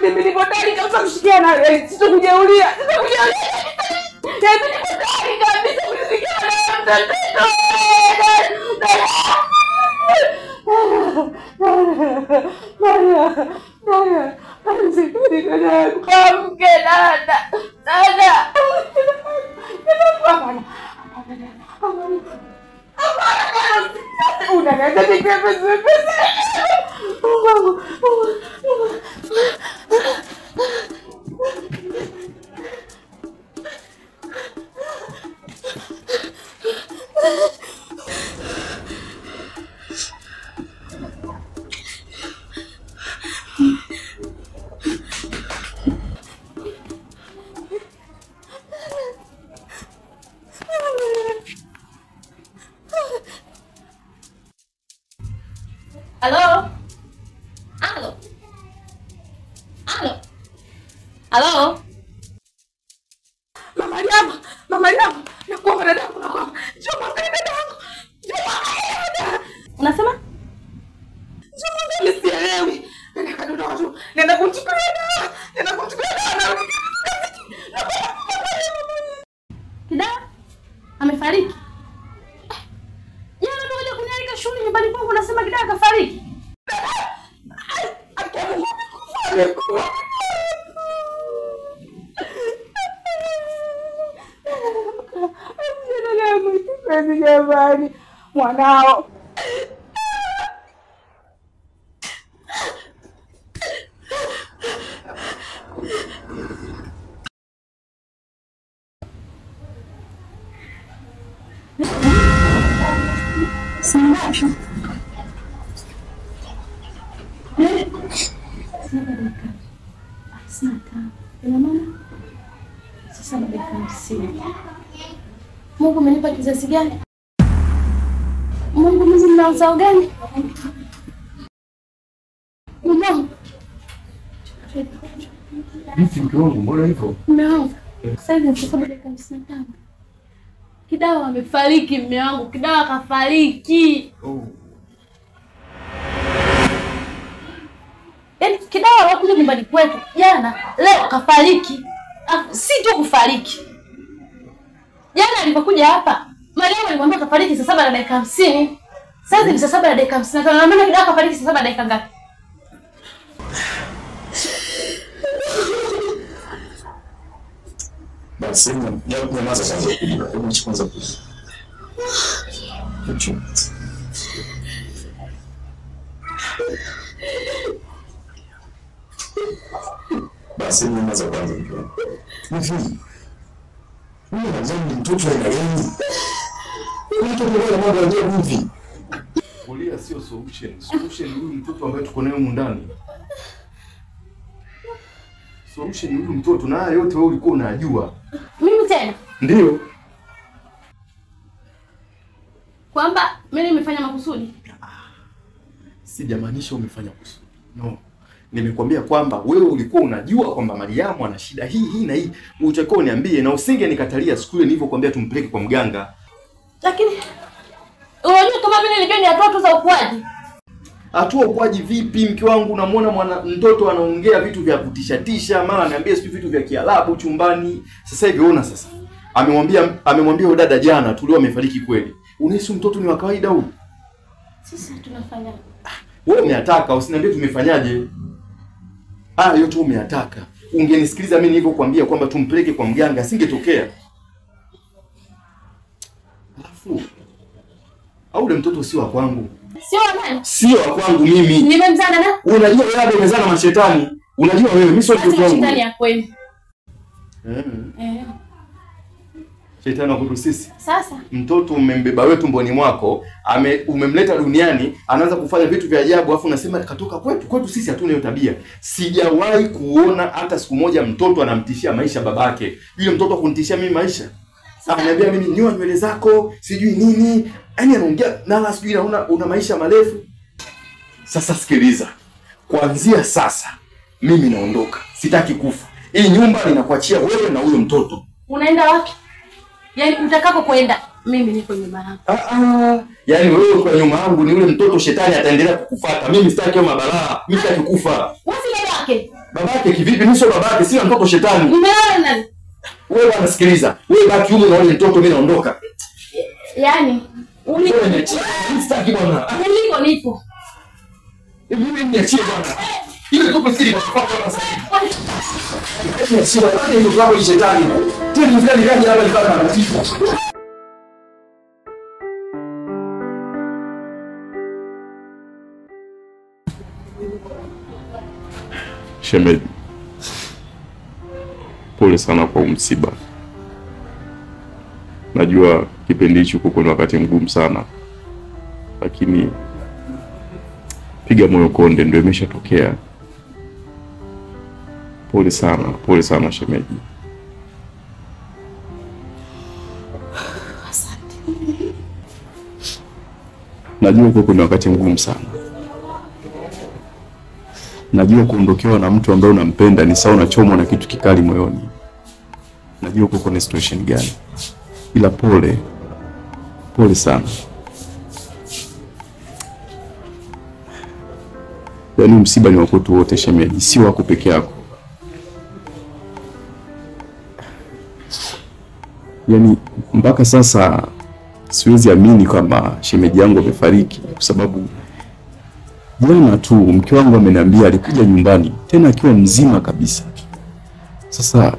Mimi niko ndani kabisa kushikia na wewe. Sitokujeulia. Mimi niko ndani kabisa kushikia na Halo? Halo? Halo? Halo? Mama Liam, nakuomba dadangu, nakuomba. Njoo mwangalie dadangu. Unasema? Njoo mwangalie, sielewi. Nenda kumchukua dawa. Kidawa? Amefariki? Jana ndio kunialika shule nyumbani kwangu unasema Kidawa kafariki. Jamani, mwanao. Sasa Mungu amenipa kizazi gani? Mungu mzima na uzao gani? Mungu. Mimi mke wangu mbona hivyo? Mume wangu. Sasa hivi sasa dakika 55. Kidawa amefariki mume wangu. Kidawa kafariki. Oh. Yaani Kidawa alikuja nyumbani kwetu jana, leo kafariki. Si tu kufariki. Jana alipokuja hapa, Mariam alimwambia kafariki saa 7 na dakika 50. Sasa ni saa 7 na dakika 55. Na maana Kidawa kafariki saa 7 na dakika ngapi? Basi nyamaza sasa. Hebu kwanza kuja. Basi nyamaza kwanza. Hivi. Mimi nadhani mtoto ana nini? Mtoto mmoja mmoja ndio hivi. Kulia sio solution. Solution ni huyu mtoto ambaye tuko naye humu ndani. Solution ni huyu mtoto na haya yote wewe ulikuwa unajua. Mimi tena? Ndio. Kwamba mimi nimefanya makusudi. Sijamaanisha umefanya kusudi. No. Nimekwambia kwamba wewe ulikuwa unajua kwamba Mariamu ana shida hii na hii. Utakuwa uniambie na usinge nikatalia siku ile nilivyokuambia tumpeleke kwa mganga. Lakini unajua kama mimi nilijua ni hatua tu za ukuaji. Hatua ukuaji vipi mke wangu? Unamwona mtoto anaongea vitu vya kutishatisha, mara ananiambia sio vitu vya Kiarabu chumbani. Sasa hivi ona sasa. Amemwambia dada jana tulio amefariki kweli. Unahisi mtoto ni wa kawaida huyu? Sasa tunafanya. Wewe umeataka, usiniambie tumefanyaje. Yote umeataka. Ungenisikiliza mimi nilivyokuambia kwamba tumpeleke kwa mganga, singetokea. Alafu au ule mtoto si wa kwangu. Sio nani? Sio kwangu mimi. Nimemzana na? Unajua wewe ndio umezana mashetani. Unajua wewe mimi sio mtoto wangu. Shetani ya kweli. Shetani wa sisi. Sasa Mtoto umembeba wewe tumboni mwako, umemleta duniani, anaanza kufanya vitu vya ajabu afu unasema katoka kwetu. Kwetu sisi hatuna hiyo tabia. Sijawahi kuona hata siku moja mtoto anamtishia maisha babake. Yule mtoto kunitishia mimi maisha. Ananiambia mimi nyoa nywele zako, sijui nini. Yaani anaongea na sijui una maisha marefu. Sasa sikiliza. Kuanzia sasa mimi naondoka. Sitaki kufa. Hii nyumba ninakuachia wewe na huyo mtoto. Unaenda wapi? Yaani utakako kwenda mimi niko nyuma yako. Yaani wewe kwa nyuma yangu ni yule mtoto shetani ataendelea kukufuata. Mimi sitaki hiyo mabalaa. Mimi sitaki kufa. Wewe si babake? Babake kivipi? Mimi sio babake, sio mtoto shetani. Umeona nani? Wewe anasikiliza. Wewe baki huko na yule mtoto mimi naondoka. Yaani Wewe niachie. Mimi sitaki bwana. Uliko nipo. Mimi niachie bwana. Ile tupo siri kwa sababu sasa. Mimi sio bwana, ndio kwa shetani. Tena mfanye gani hapa ni kama anatifu. Shemeji, pole sana kwa msiba. Najua kipindi hicho kuko ni wakati mgumu sana, lakini piga moyo konde, ndio imeshatokea. Pole sana shemeji. Asante. Najua kuko ni wakati mgumu sana. Najua kuondokewa na mtu ambaye unampenda ni sawa unachomwa na kitu kikali moyoni. Najua kuko ni situation gani. Ila pole sana. Yaani msiba ni wa kwetu wote shemeji, si wako peke yako. Yaani mpaka sasa siwezi amini kama shemeji yangu amefariki, kwa sababu jana tu mke wangu ameniambia alikuja nyumbani tena akiwa mzima kabisa. Sasa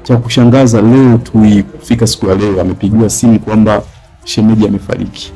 cha kushangaza leo tu kufika siku ya leo amepigiwa simu kwamba shemeji amefariki.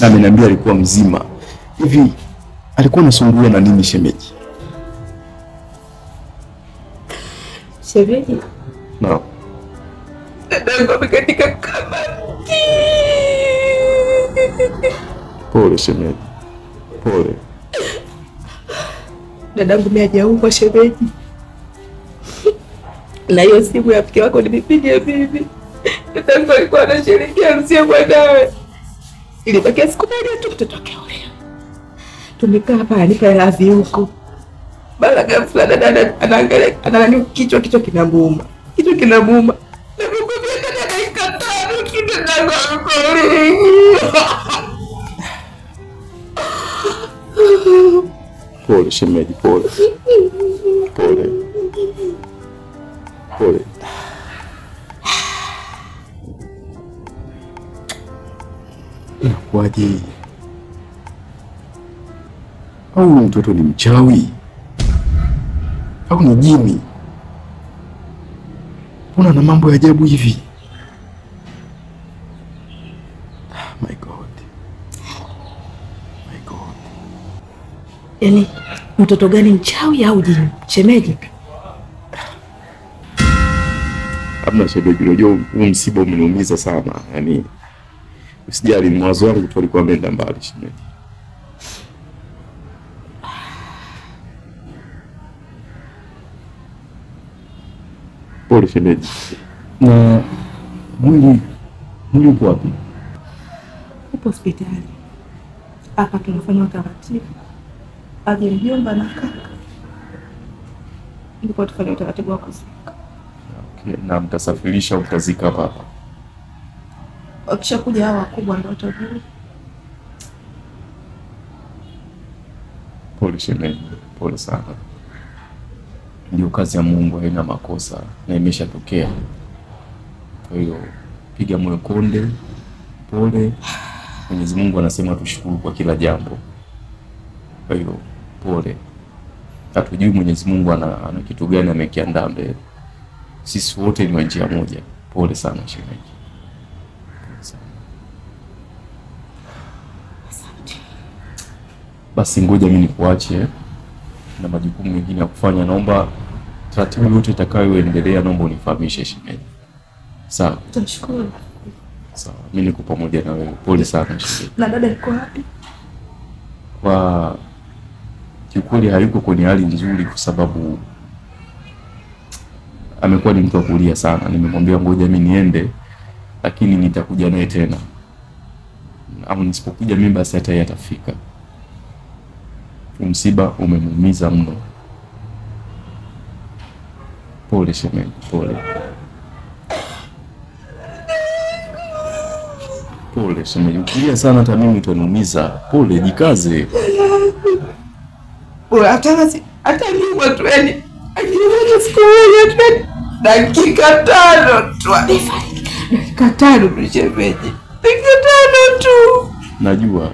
Na ameniambia alikuwa mzima. Hivi alikuwa anasumbuliwa na nini shemeji? Shemeji? Na Dadangu amekatika kabati. pole shemeji. Pole. Dadangu mimi hajaumwa shemeji. Na hiyo simu ya mke wako nilipigia mimi. Dadangu alikuwa anasherehekea harusi ya mwanawe. Ilibakia siku moja tu mtoto akaolewa. Tumekaa hapa anipa hela huko. Bala ghafla dada anaangalia kichwa kinamuuma. Kichwa kinamuuma. Na nikamwambia dada akaikataa kitu dadangu. Pole shemeji, pole. Inakuwaje? Au mtoto ni mchawi? Au ni jini? Mbona na mambo ya ajabu hivi? My God. Yaani mtoto gani, mchawi au jini? Shemeji? Hamna shemeji, unajua huu msiba umeniumiza sana. Yaani usijali, mwazo wangu tu alikuwa ameenda mbali shemeji. Pole shemeji. Na mwili uko wapi? Upo hospitali. Hapa tunafanya utaratibu. Aje mjomba na kaka. Ndipo tufanye utaratibu wa kuzika. Okay, na mtasafirisha au mtazika hapa? Wakishakuja hawa wakubwa ndio watajua. Pole shemeji, pole sana. Ndio kazi ya Mungu, haina makosa na imeshatokea. Kwa hiyo piga moyo konde, pole. Mwenyezi Mungu anasema tushukuru kwa kila jambo. Kwa hiyo pole. Hatujui Mwenyezi Mungu ana kitu gani amekiandaa mbele. Sisi wote ni wa njia moja. Pole sana shemeji. Pole sana. Asante. Basi ngoja mimi nikuache na majukumu mengine ya kufanya. Naomba taratibu yote itakayoendelea naomba unifahamishe shemeji. Sawa. Nashukuru. Sawa. Mimi niko pamoja na wewe. Pole sana shemeji. Na dada yuko wapi? Kwa kiukweli hayuko kwenye hali nzuri kwa sababu amekuwa ni mtu wa kulia sana. Nimemwambia ngoja mimi niende lakini nitakuja naye tena. Au nisipokuja mimi basi hata yeye atafika. Msiba umemuumiza mno. Pole shemeji, pole. Pole shemeji, ukilia sana hata mimi utaniumiza. Pole, jikaze. Hata nyuma tu yani. Akiona siku moja tu dakika 5 tu. Dakika 5 tu shemeji. Dakika 5 tu. Najua.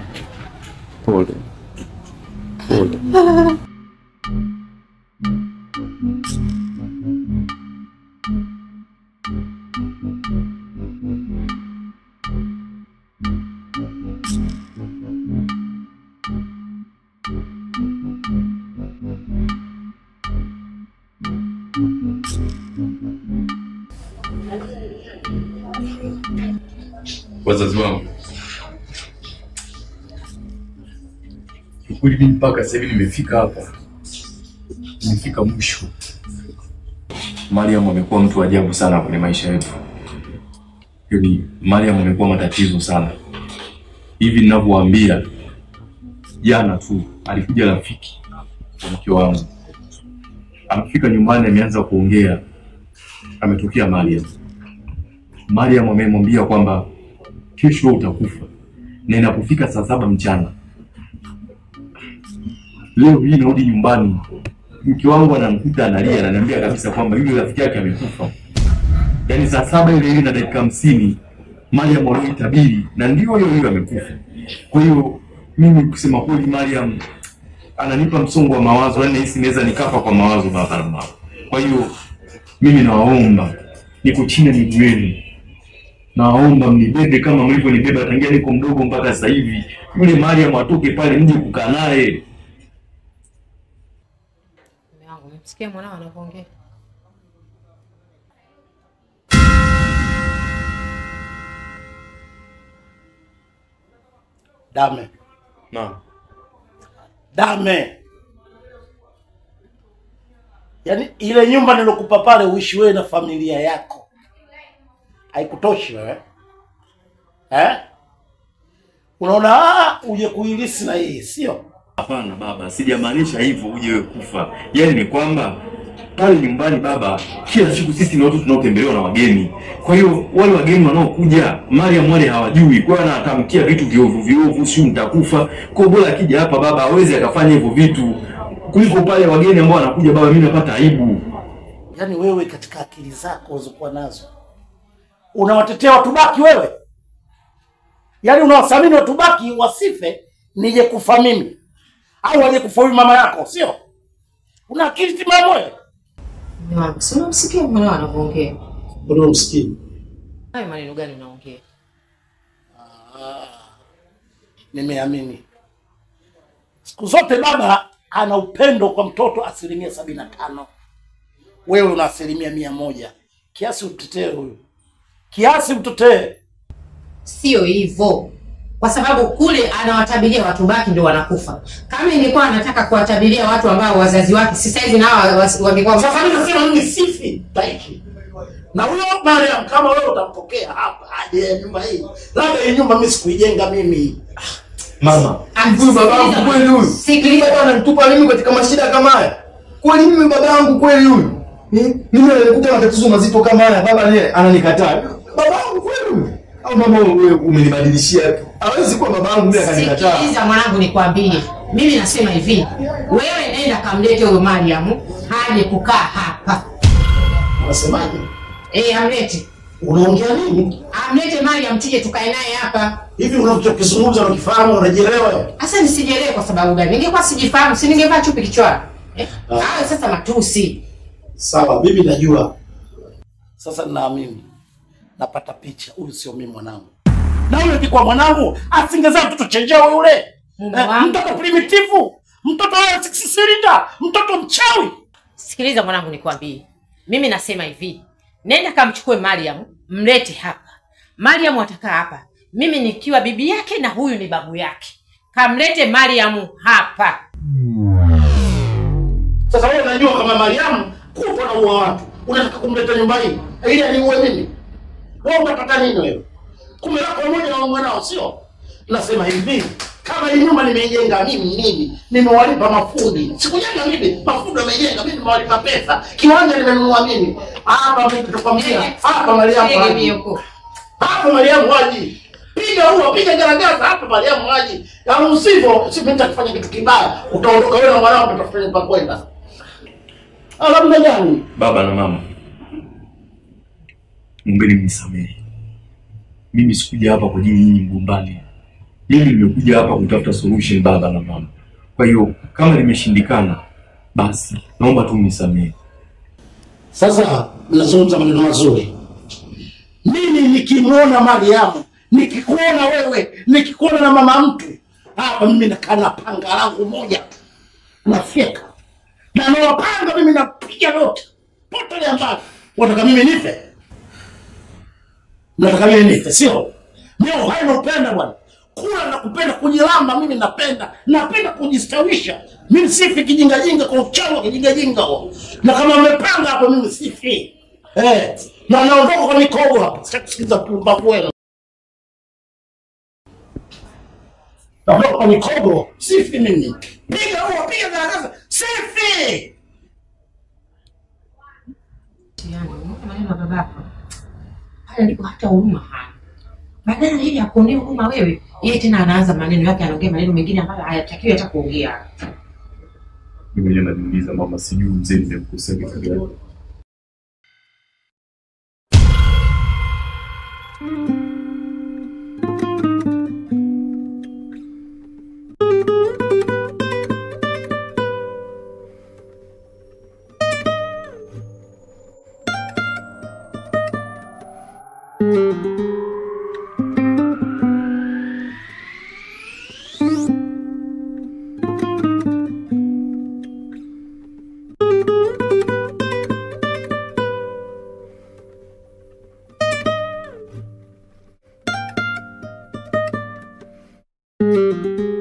Pole. Pole. Wazazi wangu, ukweli mimi mpaka sasa hivi nimefika hapa, nimefika mwisho. Mariam amekuwa mtu ajabu sana kwenye maisha yetu. Yaani Mariam amekuwa matatizo sana. Hivi ninavyowaambia, jana tu alikuja rafiki wa mke wangu. Amefika nyumbani ameanza kuongea. Ametokea Mariam. Mariam amemwambia kwamba kesho utakufa. Na inapofika saa 7 mchana. Leo hii narudi nyumbani. Mke wangu anamkuta analia, ananiambia kabisa kwamba yule rafiki yake amekufa. Yaani saa 7 ile na dakika 50 Mariam alitabiri na ndio yule amekufa. Kwa hiyo mimi kusema kweli Mariam ananipa msongo wa mawazo, yaani hisi naweza nikafa kwa mawazo baba. Kwa hiyo mimi nawaomba niko chini ya miguu yenu. Naomba mnibebe kama mlivyonibeba tangia niko mdogo mpaka sasa hivi. Yule Mariam atoke pale mje kukaa naye. Mume wangu, umesikia mwanao anapoongea? Dame. Naam. Dame. Yaani ile nyumba nilokupa pale uishi wewe na familia yako. Haikutoshi wewe? Unaona uje kuilisi na yeye, sio? Hapana baba, sijamaanisha hivyo uje wewe kufa. Yaani ni kwamba pale nyumbani baba, kila siku sisi ni watu tunaotembelewa na wageni. Kwa hiyo wale wageni wanaokuja, Mariam wale hawajui. Kwa hiyo anatamkia vitu viovu, si mtakufa. Kwa bora akija hapa baba hawezi akafanya hivyo vitu. Kuliko pale wageni ambao wanakuja baba mimi napata aibu. Yaani wewe katika akili zako ulizokuwa nazo unawatetea watu baki wewe? Yaani unawasamini watu baki wasife nije kufa mimi? Au waje kufa huyu mama yako, sio? Una akili timamu wewe? Mume wangu, si unamsikia mwanao anapoongea? Mbona umsikii? Hayo maneno gani unaongea? Nimeamini. Siku zote baba ana upendo kwa mtoto 75%. Wewe una 100%. Kiasi utetee huyu. Kiasi utetee. Sio hivyo. Kwa sababu kule anawatabiria watu baki ndio wanakufa. Kama ingekuwa anataka kuwatabiria watu ambao wazazi wake si saizi na wangekuwa sasa mimi nasema mimi sifi taiki. Na huyo Mariam kama wewe utampokea hapa aje nyumba hii. Labda hii nyumba mimi sikuijenga mimi. Mama, huyu babangu kweli huyu? Sikiliza bwana, ananitupa mimi katika mashida kama haya. Kweli mimi babangu kweli huyu? Mimi nilikuta matatizo mazito kama haya, baba yeye ananikataa. Babangu kweli huyu? Au mama wewe umenibadilishia? Hawezi kuwa babangu mimi akanikataa. Sikiliza mwanangu nikwambie. Mimi nasema hivi. Wewe nenda kamlete huyo Mariam aje kukaa hapa. Unasemaje? Amlete. Unaongea nini? Amlete Mariam tuje tukae naye hapa. Hivi unachokizungumza unakifahamu, unajielewa? Sasa nisijielewe kwa sababu gani? Ningekuwa sijifahamu, si ningevaa chupi kichwani. Hayo sasa matusi. Sawa, bibi najua. Sasa ninaamini. Napata picha, huyu sio mimi mwanangu. Na yule kwa mwanangu asingezaa mtoto chenjeo yule. Mtoto primitive, mtoto wa sirinda, mtoto mchawi. Sikiliza mwanangu nikwambie. Mimi nasema hivi. Nenda kamchukue Mariam, mlete hapa. Mariam atakaa hapa. Mimi nikiwa bibi yake na huyu ni babu yake. Kamlete Mariam hapa. Sasa wewe unajua kama Mariam kufa na uwa watu. Unataka kumleta nyumbani ili aniue mimi? Wewe unataka nini wewe? Kumbe lako moja na mwanao sio? Nasema hivi, kama hii nyumba nimeijenga mimi, nimewalipa mafundi. Sikujenga mimi, mafundi wamejenga, mimi nimewalipa pesa. Kiwanja nimenunua mimi. Hapa mimi tutakwambia, hapa Mariam haji. Hapa Mariam haji. Piga garagaza hapa Mariam haji. Kama usivyo, nitakufanya kitu kibaya. Utaondoka wewe na mwanao tutafanya pa kwenda. Labda gani? Baba na mama, Mungu nisamehe. Mimi sikuja hapa kwa ajili nyinyi mgombani. Mimi nimekuja hapa kutafuta solution baba na mama. Kwa hiyo kama nimeshindikana, basi naomba tu mnisamehe. Sasa nazungumza maneno mazuri. Mimi nikimwona Mariam, nikikuona wewe, nikikuona na mama mtu, hapa mimi nakana panga langu moja. Nafyeka. Na nawapanga mimi napiga lote. Potele mbali. Wataka mimi nife? Nataka mimi nife, sio? Mimi uhai naupenda bwana. Kula na kupenda kujilamba mimi napenda. Napenda kujistawisha. Mimi sifi kijinga kwa uchawi kijinga huo. Na kama mmepanga hapo mimi sifi. Na naondoka kwa mikogo hapa. Sitaki kusikiza pumbavu wenu. Naondoka kwa mikogo, sifi mimi. Piga huo, piga garagaza. Sifi! Yani, maneno ya babako. Haya ndipo hata huruma hana. Badala hili ya kuonea huruma wewe, yeye tena anaanza maneno yake, anaongea maneno mengine ambayo hayatakiwi hata kuongea. Mimi najiuliza mama, sijui mzee nimemkosea kitu gani. Thank you.